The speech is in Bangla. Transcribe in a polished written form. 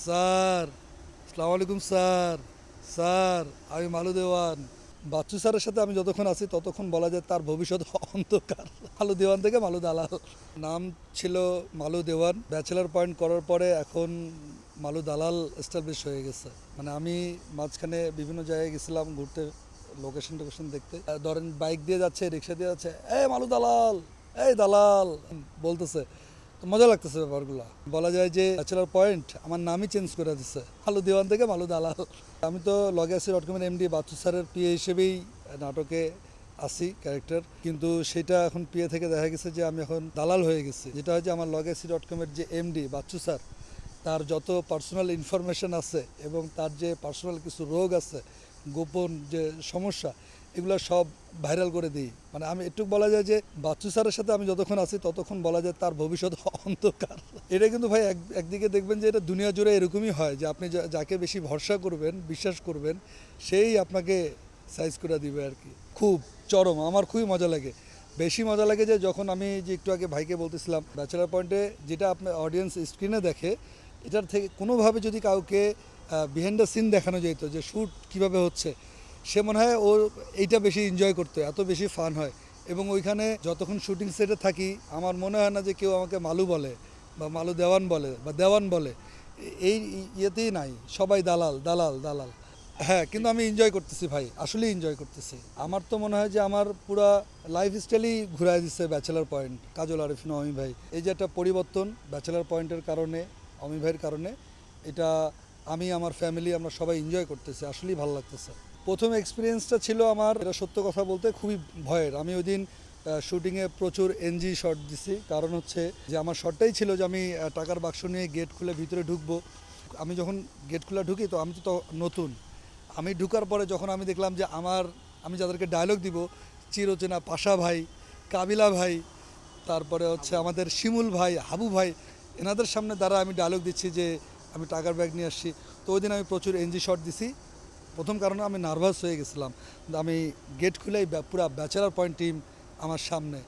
স্যার, আসসালামু আলাইকুম স্যার। স্যার, আমি মালু দেওয়ান। বাচ্চু স্যারের সাথে আমি যতক্ষণ আছি ততক্ষণ বলা যায় তার ভবিষ্যৎ অন্ধকার। মালু দেওয়ান থেকে মালু দালাল। নাম ছিল মালু দেওয়ান, ব্যাচেলার পয়েন্ট করার পরে এখন মালু দালাল এস্টাবলিশ হয়ে গেছে। মানে আমি মাঝখানে বিভিন্ন জায়গায় গেছিলাম ঘুরতে, লোকেশন টোকেশন দেখতে। ধরেন বাইক দিয়ে যাচ্ছে, রিক্সা দিয়ে যাচ্ছে, এই মালু দালাল, এই দালাল বলতেছে। তো মজা লাগতেছে ব্যাপারগুলো। বলা যায় যে ব্যাচেলার পয়েন্ট আমার নামই চেঞ্জ করে দিচ্ছে, মালু দেওয়ান থেকে মালু দালাল। আমি তো legacy.com-এর এমডি বাচ্চু স্যারের পিএ হিসেবেই নাটকে আসি ক্যারেক্টার, কিন্তু সেটা এখন পিএ থেকে দেখা গেছে যে আমি এখন দালাল হয়ে গেছি। যেটা হচ্ছে আমার legacy.com-এর যে এমডি বাচ্চু স্যার, তার যত পার্সোনাল ইনফরমেশন আছে এবং তার যে পার্সোনাল কিছু রোগ আছে, গোপন যে সমস্যা, এগুলো সব ভাইরাল করে দিই। মানে আমি একটু বলা যায় যে বাচ্চু স্যারের সাথে আমি যতক্ষণ আছি ততক্ষণ বলা যায় তার ভবিষ্যৎ অন্ধকার। এটা কিন্তু ভাই একদিকে দেখবেন যে এটা দুনিয়া জুড়ে এরকমই হয় যে আপনি যাকে বেশি ভরসা করবেন, বিশ্বাস করবেন, সেই আপনাকে সাইজ করে দিবে আর কি। খুব চরম, আমার খুবই মজা লাগে। বেশি মজা লাগে যে যখন আমি যে একটু আগে ভাইকে বলতেছিলাম, ব্যাচেলার পয়েন্টে যেটা আপনার অডিয়েন্স স্ক্রিনে দেখে, এটার থেকে কোনোভাবে যদি কাউকে বিহাইন্ড দ্য সিন দেখানো যেত যে শ্যুট কীভাবে হচ্ছে, সে মনে হয় ও এইটা বেশি এনজয় করতে, এত বেশি ফান হয়। এবং ওইখানে যতক্ষণ শুটিং সেটে থাকি আমার মনে হয় না যে কেউ আমাকে মালু বলে বা মালু দেওয়ান বলে বা দেওয়ান বলে। এই ইয়েতেই নাই, সবাই দালাল দালাল দালাল। হ্যাঁ, কিন্তু আমি এনজয় করতেছি ভাই, আসলেই এনজয় করতেছি। আমার তো মনে হয় যে আমার পুরা লাইফ স্টাইলই ঘুরাই দিচ্ছে ব্যাচেলার পয়েন্ট, কাজল আরিফিন অমি ভাই। এই যে একটা পরিবর্তন ব্যাচেলার পয়েন্টের কারণে, অমি ভাইয়ের কারণে, এটা আমি আমার ফ্যামিলি আমরা সবাই এনজয় করতেছি, আসলেই ভালো লাগতেছে। প্রথম এক্সপিরিয়েন্সটা ছিল আমার, এটা সত্য কথা বলতে, খুবই ভয়ের। আমি ওই দিন শুটিংয়ে প্রচুর এনজি শট দিছি, কারণ হচ্ছে যে আমার শটটাই ছিল যে আমি টাকার বাক্স নিয়ে গেট খুলে ভিতরে ঢুকবো। আমি যখন গেট খুলে ঢুকি তো আমি তো নতুন, আমি ঢুকার পরে যখন আমি দেখলাম যে আমি যাদেরকে ডায়লগ দিব, চিরচেনা পাশা ভাই, কাবিলা ভাই, তারপরে হচ্ছে আমাদের শিমুল ভাই, হাবু ভাই, এনাদের সামনে দ্বারা আমি ডায়লগ দিচ্ছি যে আমি টাকার ব্যাগ নিয়ে আসছি। তো ওই দিন আমি প্রচুর এনজি শট দিছি। প্রথম কারণে আমি নার্ভাস হয়ে গেছিলাম। আমি গেট খুলেই পুরা ব্যাচেলার পয়েন্ট টিম আমার সামনে।